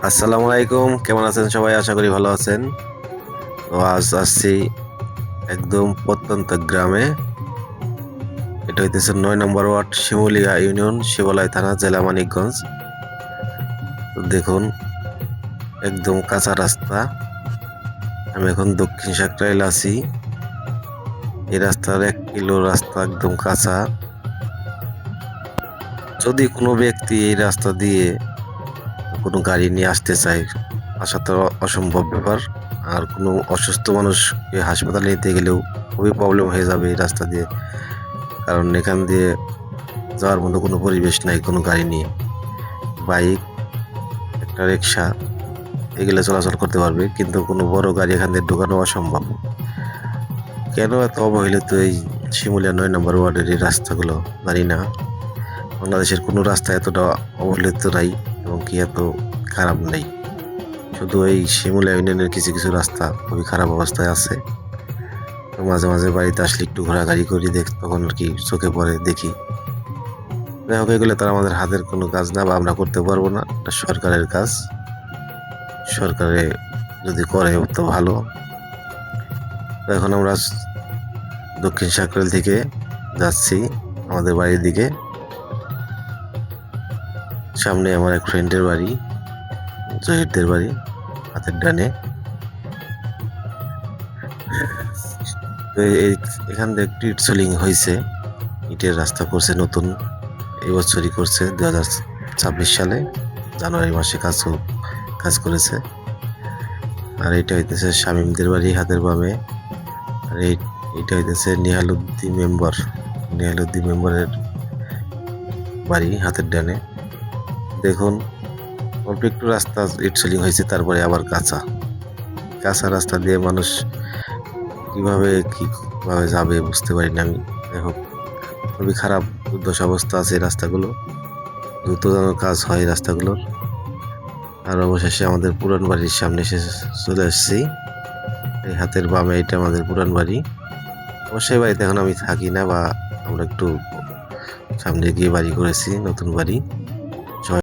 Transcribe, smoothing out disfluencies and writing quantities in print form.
আসসালামু আলাইকুম, কেমন আছেন সবাই? আশা করি ভালো আছেন। তো আজ আসছি একদম প্রত্যন্ত গ্রামে। এটা হইতেছে ৯ নম্বর ওয়ার্ড, শিমুলিয়া ইউনিয়ন, শিবালয় থানা, জেলা মানিকগঞ্জ। তো দেখুন, একদম কাঁচা রাস্তা। আমি এখন দক্ষিণ সাকরাইল আছি। এই রাস্তার ১ কিলো রাস্তা একদম কাঁচা। যদি কোনো ব্যক্তি এই রাস্তা দিয়ে কোনো গাড়ি নিয়ে আসতে চায়, আসা তো অসম্ভব ব্যাপার। আর কোনো অসুস্থ মানুষকে হাসপাতালে নিতে গেলেও খুবই প্রবলেম হয়ে যাবে এই রাস্তা দিয়ে। কারণ এখান দিয়ে যাওয়ার মতো কোনো পরিবেশ নাই কোনো গাড়ি নিয়ে। বাইক, একটা রিক্সা এগুলো চলাচল করতে পারবে, কিন্তু কোনো বড় গাড়ি এখান দিয়ে ঢোকানো অসম্ভব। কেন এত অবহেলিত এই শিমুলিয়া ৯ নম্বর ওয়ার্ডের এই রাস্তাগুলো জানি না। বাংলাদেশের কোনো রাস্তা এতটা অবহেলিত নাই এবং কি এত খারাপ নেই। শুধু এই শিমুলিয়া ইউনিয়নের কিছু কিছু রাস্তা খুবই খারাপ অবস্থায় আছে। তো মাঝে মাঝে বাড়িতে আসলে একটু ঘোরাঘুরি করি, তখন আর কি চোখে পড়ে দেখি। যাই হোক, এগুলো তার আমাদের হাতের কোনো কাজ না, বা আমরা করতে পারবো না। এটা সরকারের কাজ। সরকারে যদি করে তো ভালো। তো এখন আমরা দক্ষিণ সাকরাইল থেকে যাচ্ছি আমাদের বাড়ির দিকে। সামনে আমার এক ফ্রেন্ডের বাড়ি, জহিরদের বাড়ি, হাতের ডানে। তো এখান থেকে একটু ইট সোলিং হয়েছে, ইটের রাস্তা করছে নতুন। এই বছরই করছে, 2026 সালে জানুয়ারি মাসে কাজ করেছে। আর এটা হইতেছে শামীমদের বাড়ি হাতের বামে। আর এইটা হইতেছে নিহালুদ্দিন মেম্বারের বাড়ি হাতের ডানে। দেখুন, অল্প একটু রাস্তা ইট সোলিং হয়েছে, তারপরে আবার কাঁচা কাঁচা রাস্তা দিয়ে মানুষ কিভাবে যাবে বুঝতে পারি না আমি। যাই হোক, খুবই খারাপ দুর্দশা অবস্থা আছে এই রাস্তাগুলো। দ্রুত যেন কাজ হয় এই রাস্তাগুলোর। আর অবশেষে আমাদের পুরান বাড়ির সামনে এসে চলে আসছি। এই হাতের বামে এটা আমাদের পুরান বাড়ি। অবশ্যই বাড়িতে এখন আমি থাকি না, বা আমরা একটু সামনে গিয়ে বাড়ি করেছি, নতুন বাড়ি।